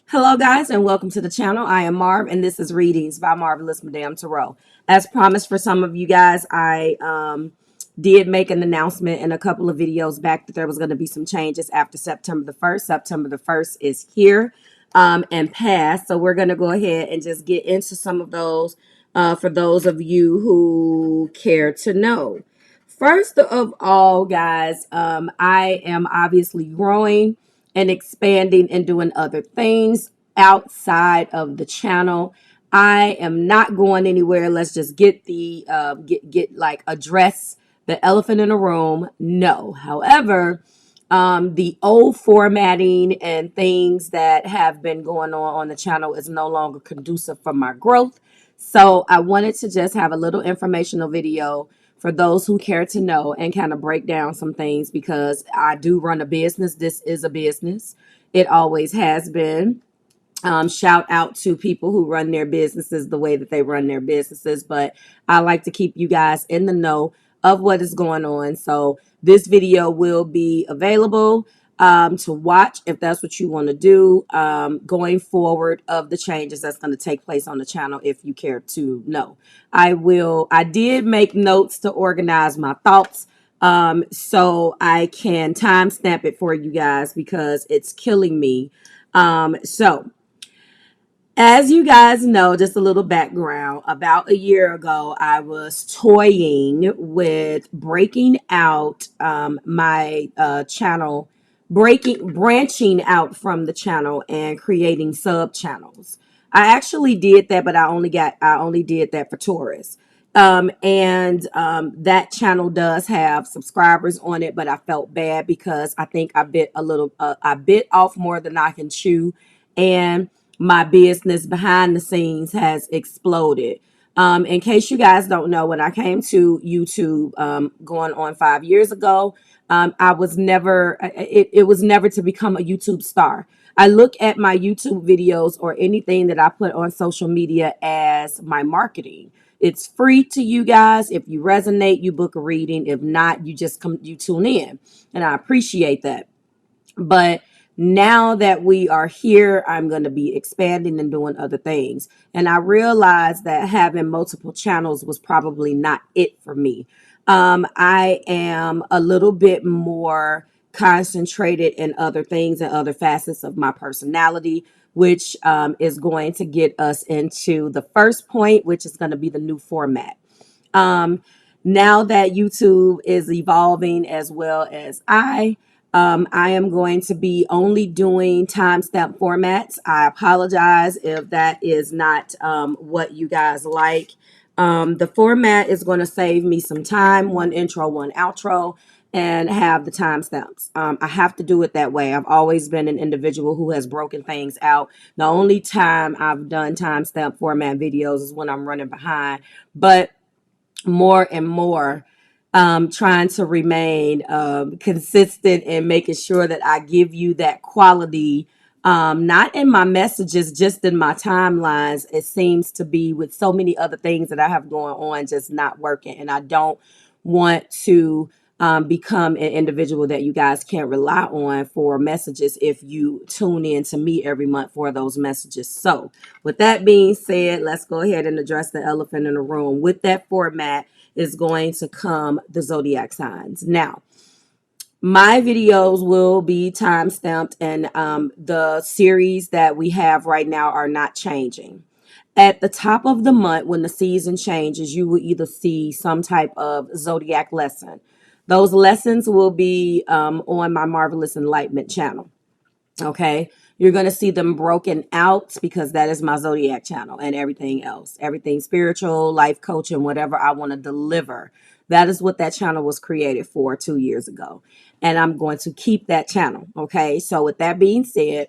Hello, guys, and welcome to the channel. I am Marv, and this is Readings by Marvelous Madame Tarot. As promised for some of you guys, I did make an announcement in a couple of videos back that there was going to be some changes after September the 1st. September the 1st is here and past, so we're going to go ahead and just get into some of those for those of you who care to know. First of all, guys, I am obviously growing and expanding and doing other things outside of the channel. I am not going anywhere. Let's just get the get like address the elephant in the room. No. However, the old formatting and things that have been going on the channel is no longer conducive for my growth. So I wanted to just have a little informational video for those who care to know and kind of break down some things because I do run a business. This is a business. It always has been. Shout out to people who run their businesses the way that they run their businesses. But I like to keep you guys in the know of what is going on. So this video will be available to watch if that's what you want to do going forward of the changes that's going to take place on the channel if you care to know. I did make notes to organize my thoughts so I can timestamp it for you guys because it's killing me. So as you guys know, just a little background, about a year ago, I was toying with breaking out my channel, branching out from the channel and creating sub channels. I actually did that, but I only did that for Taurus. That channel does have subscribers on it, but I felt bad because I think I bit off more than I can chew. And my business behind the scenes has exploded. In case you guys don't know, when I came to YouTube going on 5 years ago, I was never, it was never to become a YouTube star. I look at my YouTube videos or anything that I put on social media as my marketing. It's free to you guys. If you resonate, you book a reading. If not, you tune in. And I appreciate that. But now that we are here, I'm going to be expanding and doing other things. And I realized that having multiple channels was probably not it for me. I am a little bit more concentrated in other things and other facets of my personality, which is going to get us into the first point, which is going to be the new format. Um, Now that YouTube is evolving as well as I am going to be only doing timestamp formats. I apologize if that is not what you guys like. The format is going to save me some time, one intro, one outro, and have the timestamps. I have to do it that way. I've always been an individual who has broken things out. The only time I've done timestamp format videos is when I'm running behind, but more and more trying to remain consistent and making sure that I give you that quality, not in my messages, just in my timelines. It seems to be with so many other things that I have going on, just not working. And I don't want to become an individual that you guys can't rely on for messages if you tune in to me every month for those messages. So with that being said, let's go ahead and address the elephant in the room. With that format is going to come the zodiac signs. Now, my videos will be time stamped, and the series that we have right now are not changing. At the top of the month, when the season changes, you will either see some type of zodiac lesson. Those lessons will be on my Marvelous Enlightenment channel. Okay. You're going to see them broken out because that is my zodiac channel, and everything else, everything spiritual, life coaching, whatever I want to deliver. That is what that channel was created for 2 years ago. And I'm going to keep that channel. Okay. So with that being said,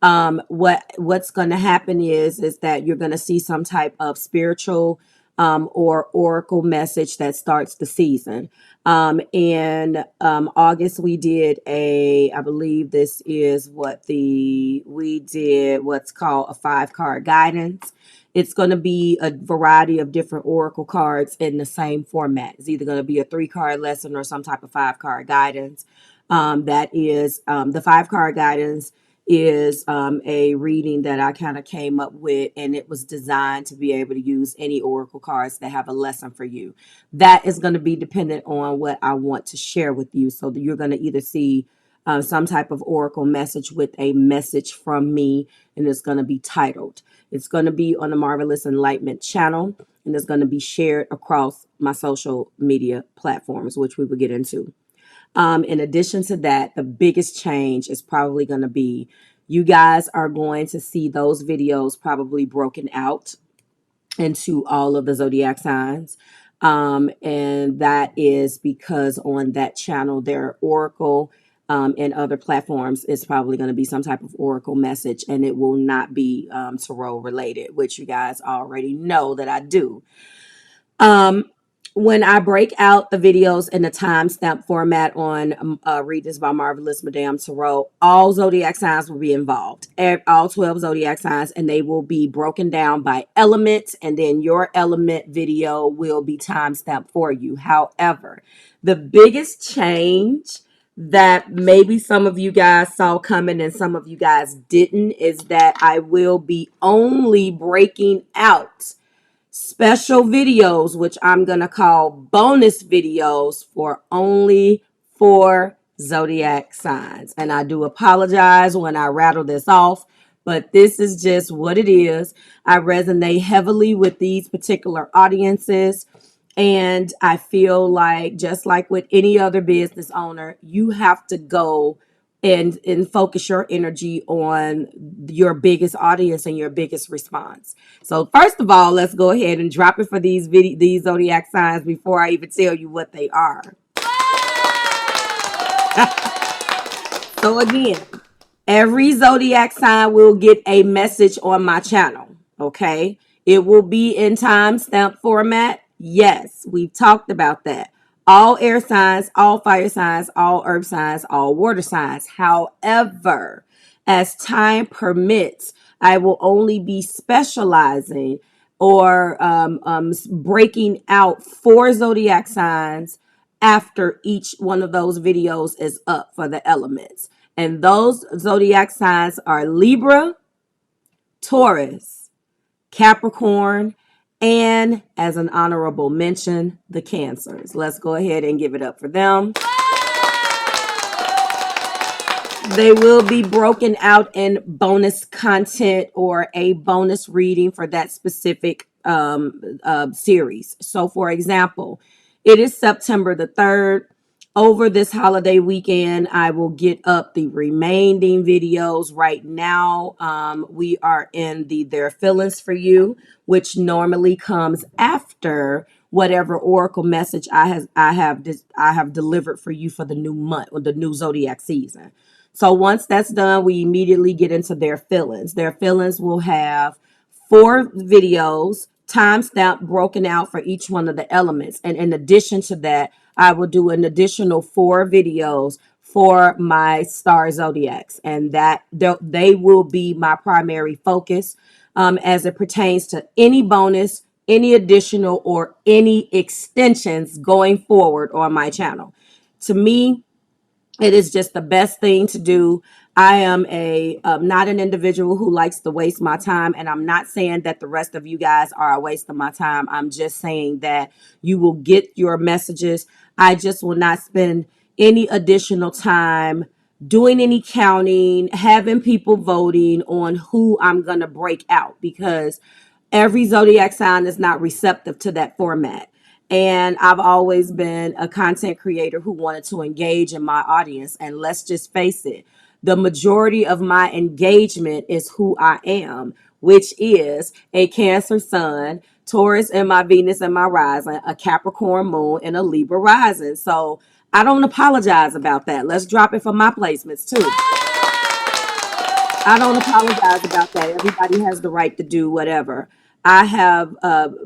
what's going to happen is that you're going to see some type of spiritual or oracle message that starts the season. In August, we did I believe this is we did what's called a 5-card guidance. It's going to be a variety of different oracle cards in the same format. It's either going to be a 3-card lesson or some type of 5-card guidance. That is the 5-card guidance is a reading that I kind of came up with, and it was designed to be able to use any oracle cards that have a lesson for you. That is going to be dependent on what I want to share with you. So that you're going to either see some type of oracle message with a message from me, and it's going to be titled. It's going to be on the Marvelous Enlightenment channel, and it's going to be shared across my social media platforms, which we will get into. In addition to that, the biggest change is probably going to be you guys are going to see those videos probably broken out into all of the zodiac signs. And that is because on that channel, their oracle and other platforms is probably going to be some type of oracle message, and it will not be tarot related, which you guys already know that I do. Um, when I break out the videos in the timestamp format on Readings by Marvelous Madame Tarot, all zodiac signs will be involved, all 12 zodiac signs, and they will be broken down by element, and then your element video will be timestamped for you. However, the biggest change that maybe some of you guys saw coming and some of you guys didn't is that I will be only breaking out special videos, which I'm going to call bonus videos for only 4 zodiac signs. And I do apologize when I rattle this off, but this is just what it is. I resonate heavily with these particular audiences. And I feel like, just like with any other business owner, you have to go and focus your energy on your biggest audience and your biggest response. So first of all, let's go ahead and drop it for these zodiac signs before I even tell you what they are. So again, every zodiac sign will get a message on my channel. Okay, it will be in timestamp format. Yes, we've talked about that. All air signs, all fire signs, all earth signs, all water signs. However, as time permits, I will only be specializing or breaking out 4 zodiac signs after each one of those videos is up for the elements. And those zodiac signs are Libra, Taurus, Capricorn, and as an honorable mention, the Cancers. Let's go ahead and give it up for them. They will be broken out in bonus content or a bonus reading for that specific series. So, for example, it is September the 3rd. Over this holiday weekend, I will get up the remaining videos. Right now, we are in the Their Feelings for You, which normally comes after whatever oracle message I have delivered for you for the new month or the new zodiac season. So once that's done, we immediately get into Their Feelings. Their Feelings will have 4 videos, timestamp broken out for each one of the elements. And in addition to that, I will do an additional 4 videos for my star zodiacs, and that they will be my primary focus as it pertains to any bonus, any additional, or any extensions going forward on my channel. To me, it is just the best thing to do. I am not an individual who likes to waste my time, and I'm not saying that the rest of you guys are a waste of my time. I'm just saying that you will get your messages. I just will not spend any additional time doing any counting, having people voting on who I'm going to break out, because every zodiac sign is not receptive to that format. And I've always been a content creator who wanted to engage in my audience. And let's just face it, the majority of my engagement is who I am, which is a Cancer sun, Taurus in my Venus and my rising, a Capricorn moon, and a Libra rising. So I don't apologize about that. Let's drop it for my placements too. I don't apologize about that. Everybody has the right to do whatever. I have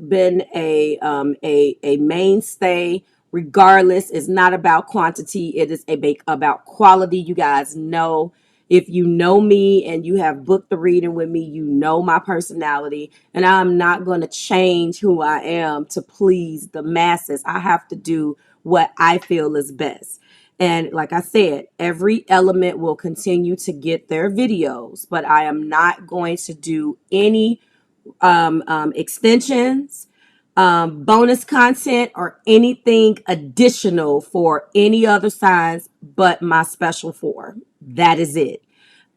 been a mainstay. Regardless, it's not about quantity. It is about quality. You guys know, if you know me and you have booked the reading with me, you know my personality, and I'm not going to change who I am to please the masses. I have to do what I feel is best. And like I said, every element will continue to get their videos, but I am not going to do any extensions, bonus content, or anything additional for any other signs but my special four. That is it.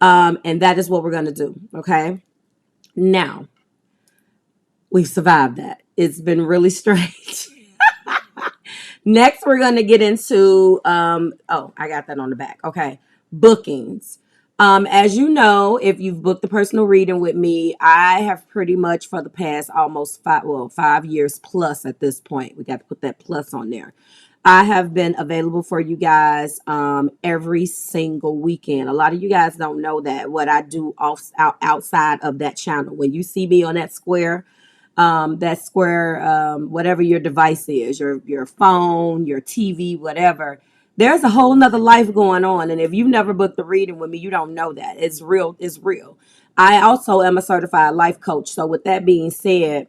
And that is what we're going to do. Okay. Now, we've survived that. It's been really strange. Next, we're going to get into, oh, I got that on the back. Okay. Bookings. As you know, if you've booked a personal reading with me, I have pretty much for the past almost 5 years plus at this point. We got to put that plus on there. I have been available for you guys every single weekend. A lot of you guys don't know that what I do outside of that channel. When you see me on that square, whatever your device is, your phone, your TV, whatever. There's a whole nother life going on. And if you've never booked the reading with me, you don't know that. It's real. It's real. I also am a certified life coach. So with that being said,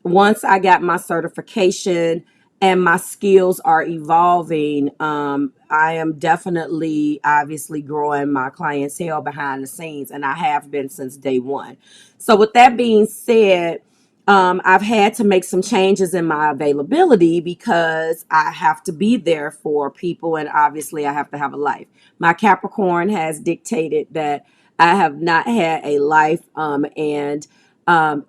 once I got my certification and my skills are evolving, I am definitely obviously growing my clientele behind the scenes, and I have been since day one. So with that being said, I've had to make some changes in my availability because I have to be there for people, and obviously I have to have a life. My Capricorn has dictated that I have not had a life, and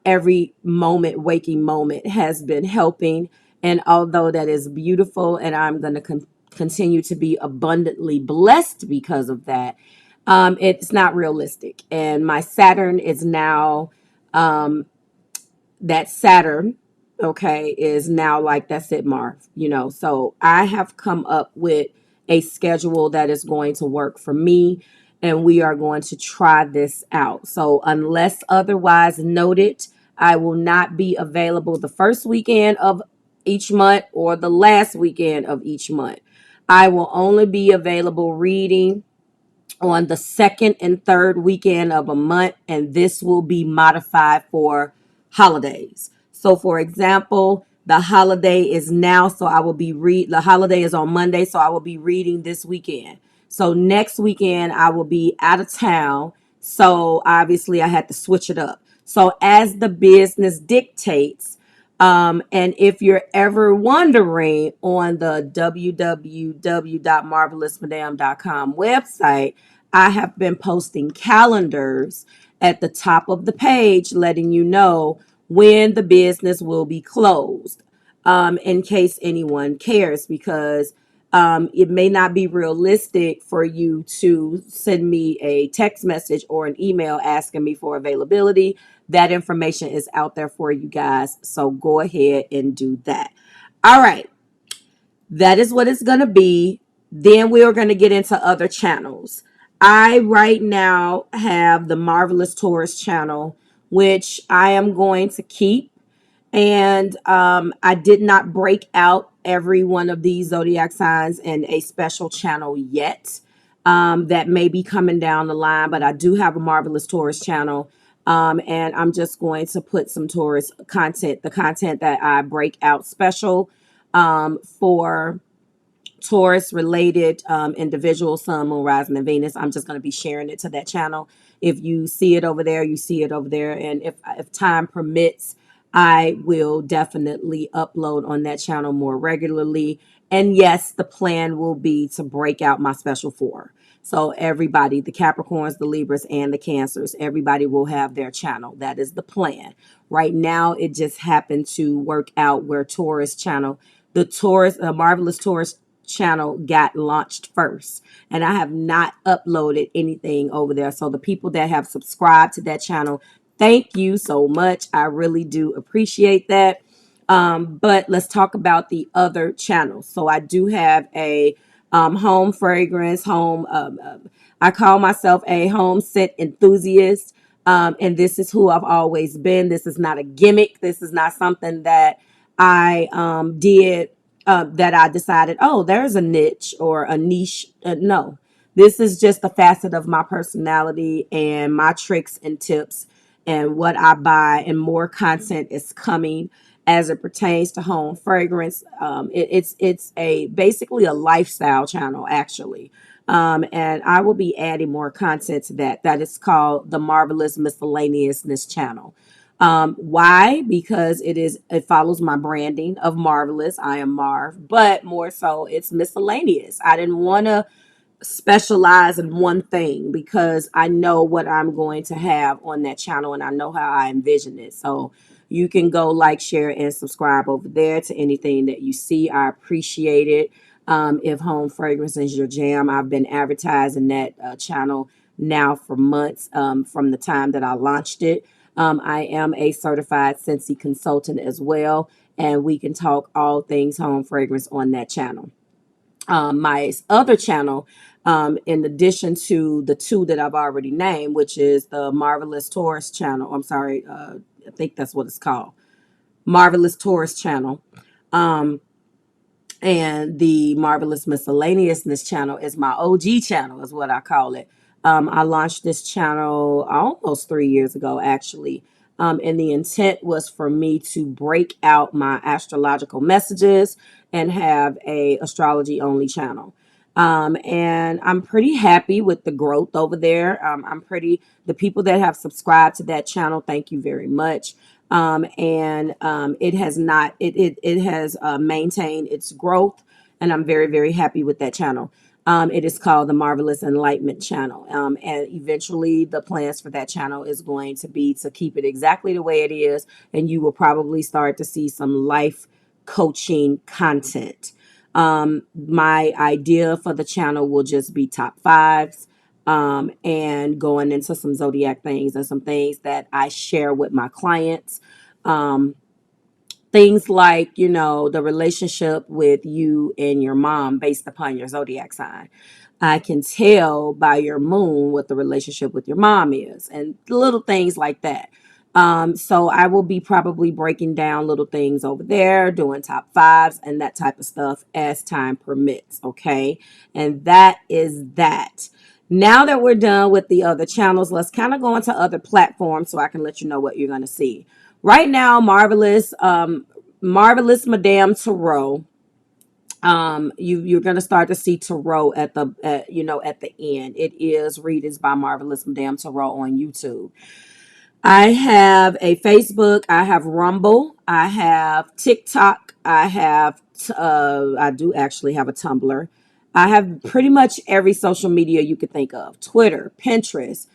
every moment, waking moment, has been helping. And although that is beautiful, and I'm going to continue to be abundantly blessed because of that, it's not realistic. And my Saturn is now. That Saturn, okay, is now like, that's it, Marv, So I have come up with a schedule that is going to work for me, and we are going to try this out. So unless otherwise noted, I will not be available the first weekend of each month or the last weekend of each month. I will only be available reading on the second and third weekend of a month, and this will be modified for holidays. So for example, the holiday is now, so I will be the holiday is on Monday, so I will be reading this weekend. So next weekend I will be out of town, so obviously I had to switch it up. So as the business dictates, and if you're ever wondering, on the www.marvelousmadam.com website, I have been posting calendars at the top of the page letting you know when the business will be closed, in case anyone cares, because it may not be realistic for you to send me a text message or an email asking me for availability. That information is out there for you guys. So go ahead and do that. All right. That is what it's going to be. Then we are going to get into other channels. I right now have the Marvelous Taurus channel, which I am going to keep. And I did not break out every one of these zodiac signs in a special channel yet. That may be coming down the line, but I do have a Marvelous Taurus channel. And I'm just going to put some Taurus content, the content that I break out special for Taurus related individuals, Sun, Moon, Rising, and Venus. I'm just going to be sharing it to that channel. If you see it over there, you see it over there. And if time permits, I will definitely upload on that channel more regularly. And yes, the plan will be to break out my special four. So everybody, the Capricorns, the Libras, and the Cancers, everybody will have their channel. That is the plan. Right now, it just happened to work out where Taurus channel, the Marvelous Taurus channel got launched first, and I have not uploaded anything over there. So the people that have subscribed to that channel, thank you so much. I really do appreciate that. But let's talk about the other channels. So I do have a home fragrance, I call myself a home scent enthusiast. And this is who I've always been. This is not a gimmick. This is not something that I did that I decided, oh, there's a niche or a niche. No, this is just a facet of my personality and my tricks and tips and what I buy, and more content is coming. as it pertains to home fragrance. It's a basically a lifestyle channel, actually. And I will be adding more content to that. That is called the Marvelous Miscellaneousness channel. Why? Because it follows my branding of Marvelous. I am Marv, but more so it's miscellaneous. I didn't want to specialize in one thing because I know what I'm going to have on that channel and I know how I envision it. So you can go like, share, and subscribe over there to anything that you see. I appreciate it. If home fragrance is your jam, I've been advertising that channel now for months, from the time that I launched it. I am a certified Scentsy consultant as well, and we can talk all things home fragrance on that channel. My other channel, in addition to the two that I've already named, which is the Marvelous Taurus channel. I'm sorry, I think that's what it's called, Marvelous Taurus channel. Um, and the Marvelous Miscellaneousness channel is my OG channel, is what I call it. I launched this channel almost 3 years ago, actually. And the intent was for me to break out my astrological messages and have a astrology only channel. And I'm pretty happy with the growth over there. The people that have subscribed to that channel, thank you very much. And it has not, it has maintained its growth, and I'm very, very happy with that channel. It is called the Marvelous Enlightenment channel. And eventually the plans for that channel is going to be to keep it exactly the way it is. And you will probably start to see some life coaching content. My idea for the channel will just be top fives, and going into some zodiac things and some things that I share with my clients. Um, Things like, the relationship with you and your mom based upon your zodiac sign. I can tell by your moon what the relationship with your mom is, and little things like that. So I will be probably breaking down little things over there, doing top fives and that type of stuff as time permits. Okay. And that is that. Now that we're done with the other channels, let's kind of go into other platforms so I can let you know what you're going to see. Right now, Marvelous Madame Tarot. You're going to start to see tarot at the end. It is readings by Marvelous Madame Tarot on YouTube. I have a Facebook, I have Rumble, I have TikTok, I do actually have a Tumblr. I have pretty much every social media you could think of: Twitter, Pinterest,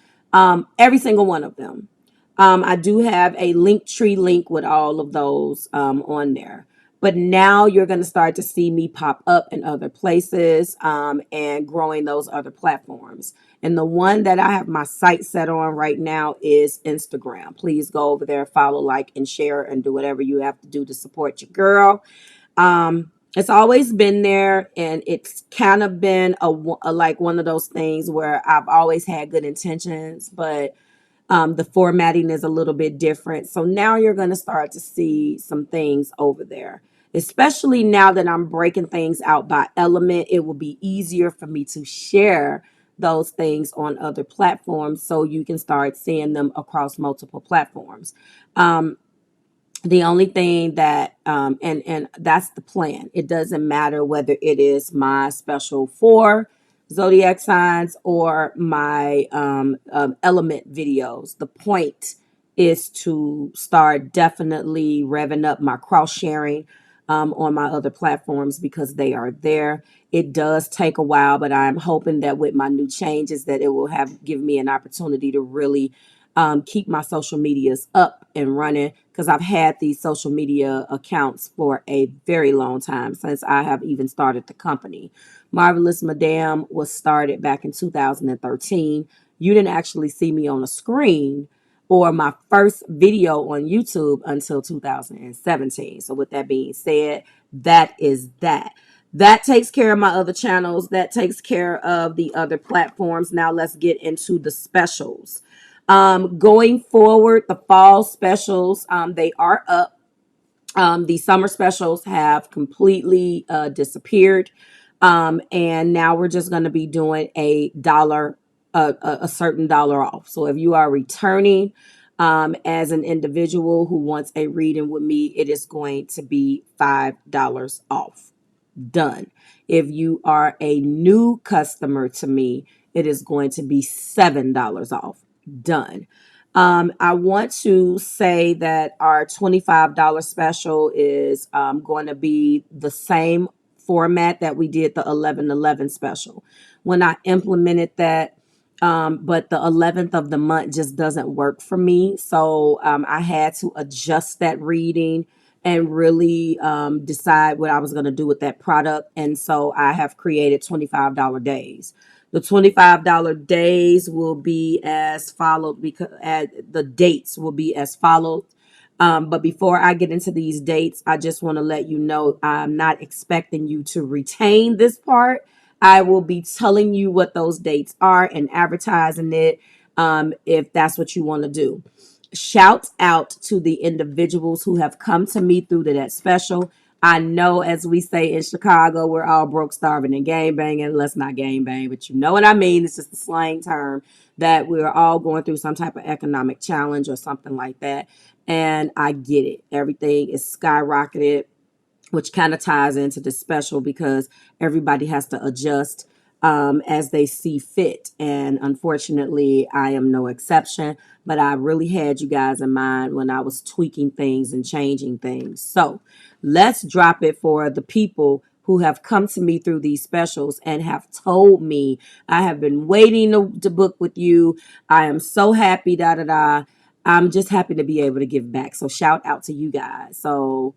every single one of them. I do have a Linktree link with all of those on there. But now you're going to start to see me pop up in other places, and growing those other platforms. And the one that I have my sight set on right now is Instagram. Please go over there, follow, like, and share, and do whatever you have to do to support your girl. It's always been there, and it's kind of been like one of those things where I've always had good intentions, but the formatting is a little bit different. So now you're going to start to see some things over there, especially now that I'm breaking things out by element. It will be easier for me to share those things on other platforms so you can start seeing them across multiple platforms. The only thing that and that's the plan. It doesn't matter whether it is my special for zodiac signs or my element videos. The point is to start definitely revving up my cross sharing on my other platforms because they are there. It does take a while, but I'm hoping that with my new changes that it will have give me an opportunity to really keep my social medias up and running, because I've had these social media accounts for a very long time, since I have even started the company. Marvelous Madame was started back in 2013. You didn't actually see me on a screen or my first video on YouTube until 2017. So with that being said, that is that. That takes care of my other channels. That takes care of the other platforms. Now let's get into the specials. Going forward, the fall specials, they are up. The summer specials have completely disappeared. And now we're just going to be doing a dollar, a certain dollar off. So if you are returning, As an individual who wants a reading with me, it is going to be $5 off. Done. If you are a new customer to me, it is going to be $7 off. Done. I want to say that our $25 special is going to be the same format that we did the 11/11 special. When I implemented that, but the 11th of the month just doesn't work for me. So I had to adjust that reading and really decide what I was going to do with that product. And so I have created $25 days. The $25 days will be as followed, because the dates will be as followed. But before I get into these dates, I just want to let you know I'm not expecting you to retain this part. I will be telling you what those dates are and advertising it, if that's what you want to do. Shout out to the individuals who have come to me through to that special. I know, as we say in Chicago, we're all broke, starving, and gang banging. Let's not gang bang, but you know what I mean. It's just a slang term that we're all going through some type of economic challenge or something like that. And I get it. Everything is skyrocketed, which kind of ties into the special because everybody has to adjust as they see fit. And unfortunately, I am no exception, but I really had you guys in mind when I was tweaking things and changing things. So let's drop it for the people who have come to me through these specials and have told me, I have been waiting to book with you. I am so happy, da da da. I'm just happy to be able to give back. So shout out to you guys. So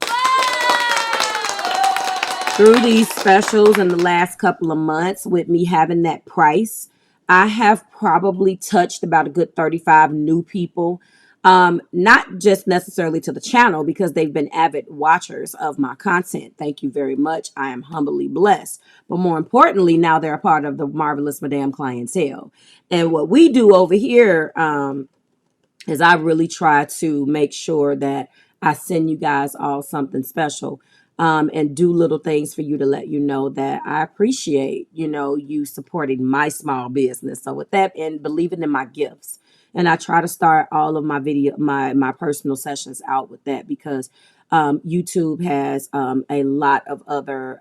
through these specials in the last couple of months, with me having that price, I have probably touched about a good 35 new people. Not just necessarily to the channel because they've been avid watchers of my content. Thank you very much. I am humbly blessed. But more importantly, now they're a part of the Marvelous Madame clientele. And what we do over here, is I really try to make sure that I send you guys all something special, and do little things for you to let you know that I appreciate, you supporting my small business. So with that, and believing in my gifts. And I try to start all of my my personal sessions out with that because YouTube has a lot of other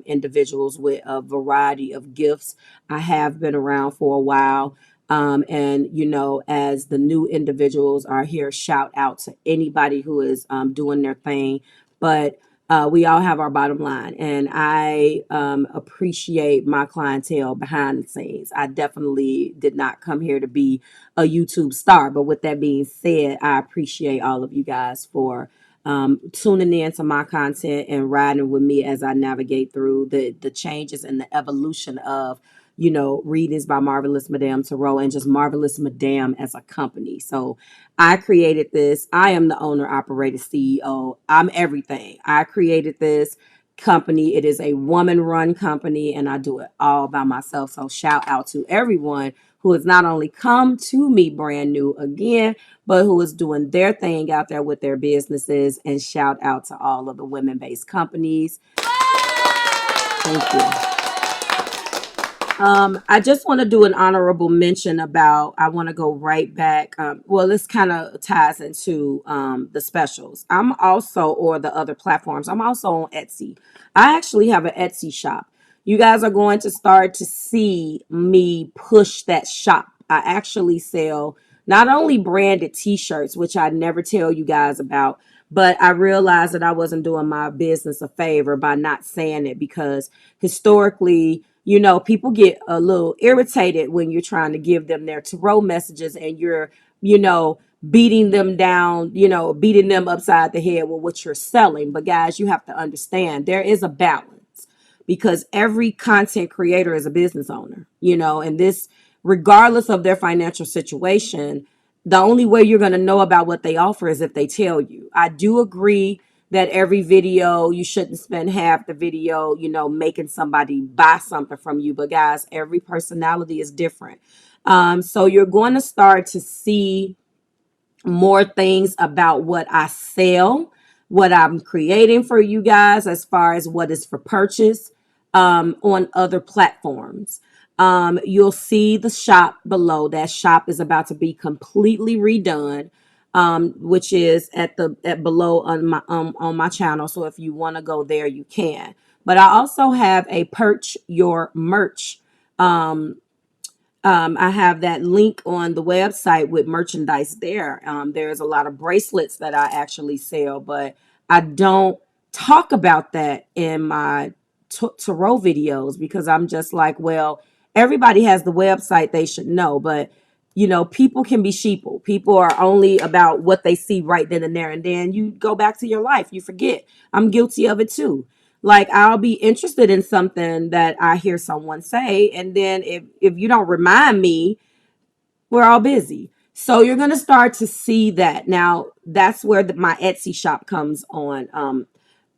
individuals with a variety of gifts. I have been around for a while. And, as the new individuals are here, shout out to anybody who is doing their thing. But we all have our bottom line. And I appreciate my clientele behind the scenes. I definitely did not come here to be a YouTube star. But with that being said, I appreciate all of you guys for tuning in to my content and riding with me as I navigate through the changes and the evolution of readings by Marvelous Madame Tarot and just Marvelous Madame as a company. So I created this. I am the owner, operator, CEO. I'm everything. I created this company. It is a woman-run company, and I do it all by myself. So shout out to everyone who has not only come to me brand new again, but who is doing their thing out there with their businesses. And shout out to all of the women-based companies. Thank you. I just want to do an honorable mention about, I want to go right back. Well, this kind of ties into the specials. I'm also, or the other platforms, I'm also on Etsy. I actually have an Etsy shop. You guys are going to start to see me push that shop. I actually sell not only branded t-shirts, which I never tell you guys about, but I realized that I wasn't doing my business a favor by not saying it because historically, people get a little irritated when you're trying to give them their tarot messages and you're, beating them down, beating them upside the head with what you're selling. But guys, you have to understand there is a balance because every content creator is a business owner, and this, regardless of their financial situation, the only way you're going to know about what they offer is if they tell you. I do agree that every video, you shouldn't spend half the video, making somebody buy something from you. But guys, every personality is different. So you're going to start to see more things about what I sell, what I'm creating for you guys as far as what is for purchase on other platforms. You'll see the shop below. That shop is about to be completely redone, which is at below on my channel. So if you want to go there, you can. But I also have a Perch Your Merch. I have that link on the website with merchandise there. There's a lot of bracelets that I actually sell, but I don't talk about that in my tarot videos because I'm just like, well, everybody has the website, they should know. But, people can be sheeple. People are only about what they see right then and there. And then you go back to your life. You forget. I'm guilty of it too. Like I'll be interested in something that I hear someone say, and then if you don't remind me, we're all busy. So you're going to start to see that. Now, that's where my Etsy shop comes on.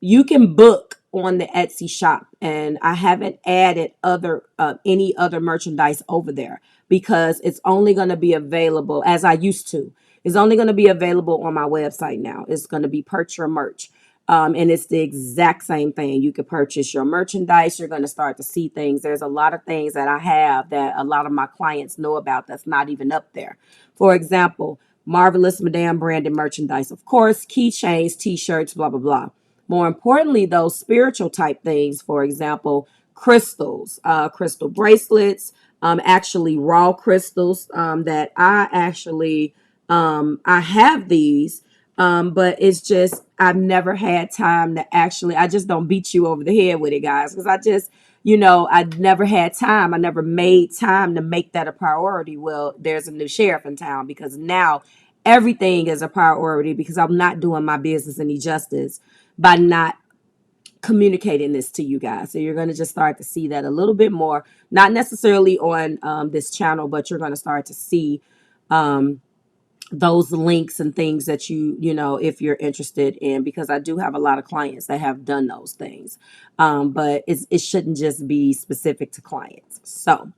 You can book on the Etsy shop, and I haven't added other any other merchandise over there because it's only going to be available as I used to. It's only going to be available on my website now. It's going to be Purchase Your Merch. And it's the exact same thing. You can purchase your merchandise. You're going to start to see things. There's a lot of things that I have that a lot of my clients know about that's not even up there. For example, Marvelous Madame branded merchandise. Of course, keychains, t-shirts, blah, blah, blah. More importantly, those spiritual type things, for example, crystals, crystal bracelets, actually raw crystals that I have these. But it's just, I've never had time to actually, I just don't beat you over the head with it, guys. Because I never had time. I never made time to make that a priority. Well, there's a new sheriff in town because now everything is a priority because I'm not doing my business any justice by not communicating this to you guys. So you're going to just start to see that a little bit more, not necessarily on this channel, but you're going to start to see those links and things that if you're interested in, because I do have a lot of clients that have done those things. But it shouldn't just be specific to clients. So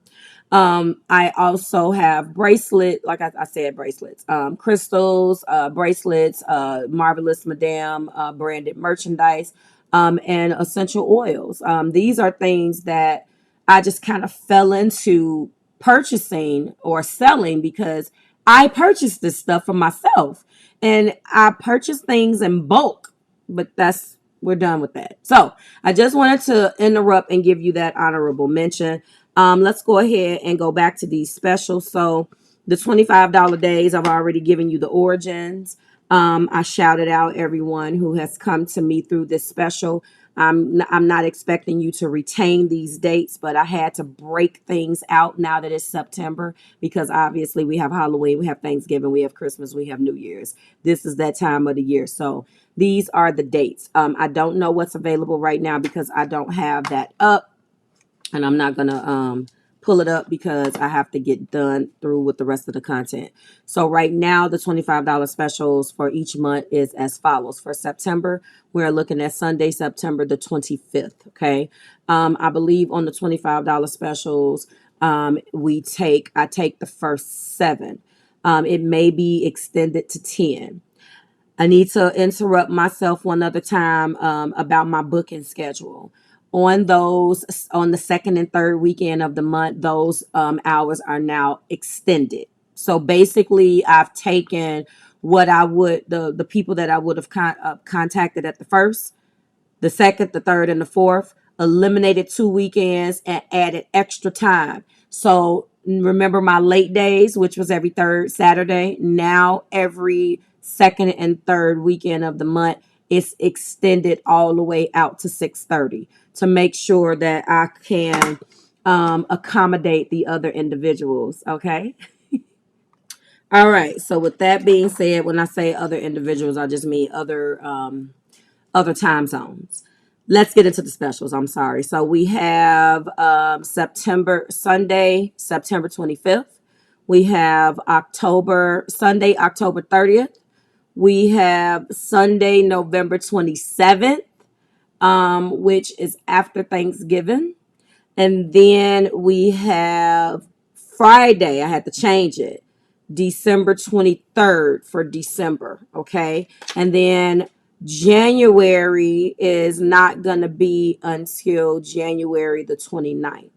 I also have like I said, bracelets, crystals, bracelets, Marvelous Madame branded merchandise, and essential oils. These are things that I just kind of fell into purchasing or selling because I purchased this stuff for myself and I purchased things in bulk, but we're done with that. So I just wanted to interrupt and give you that honorable mention. Let's go ahead and go back to these specials. So the $25 days, I've already given you the origins. I shouted out everyone who has come to me through this special. I'm not expecting you to retain these dates, but I had to break things out now that it's September because obviously we have Halloween, we have Thanksgiving, we have Christmas, we have New Year's. This is that time of the year. So these are the dates. I don't know what's available right now because I don't have that up. And I'm not going to pull it up because I have to get done through with the rest of the content. So right now, the $25 specials for each month is as follows. For September, we're looking at Sunday, September the 25th. Okay. I believe on the $25 specials, I take the first 7. It may be extended to 10. I need to interrupt myself one other time about my booking schedule. On the second and third weekend of the month, those hours are now extended. So basically, I've taken what I would the people that I would have contacted at the first, the second, the third, and the fourth, eliminated 2 weekends and added extra time. So remember my late days, which was every third Saturday. Now every second and third weekend of the month, it's extended all the way out to 6:30 to make sure that I can accommodate the other individuals. Okay. All right. So with that being said, when I say other individuals, I just mean other time zones. Let's get into the specials. I'm sorry. So we have Sunday, September 25th. We have Sunday, October 30th. We have Sunday, November 27th, which is after Thanksgiving. And then we have Friday. I had to change it. December 23rd for December. Okay. And then January is not going to be until January the 29th.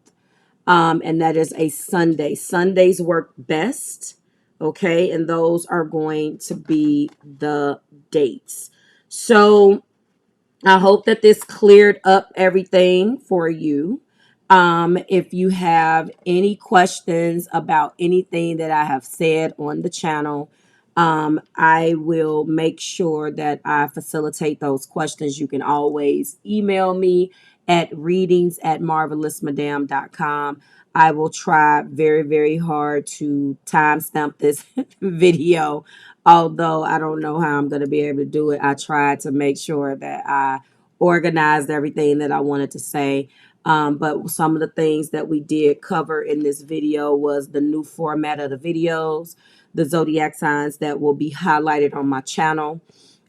and that is a Sunday. Sundays work best. Okay, and those are going to be the dates. So I hope that this cleared up everything for you. If you have any questions about anything that I have said on the channel, I will make sure that I facilitate those questions. You can always email me at readings@marvelousmadam.com. I will try very, very hard to timestamp this video. Although I don't know how I'm going to be able to do it, I tried to make sure that I organized everything that I wanted to say. But some of the things that we did cover in this video was the new format of the videos, the zodiac signs that will be highlighted on my channel,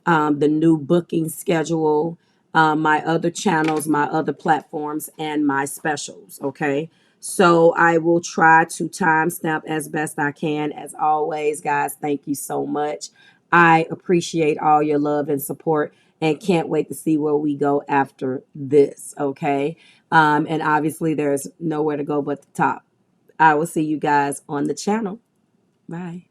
the new booking schedule, my other channels, my other platforms, and my specials. Okay. So I will try to timestamp as best I can. As always, guys, thank you so much. I appreciate all your love and support and can't wait to see where we go after this. Okay. And obviously, there's nowhere to go but the top. I will see you guys on the channel. Bye.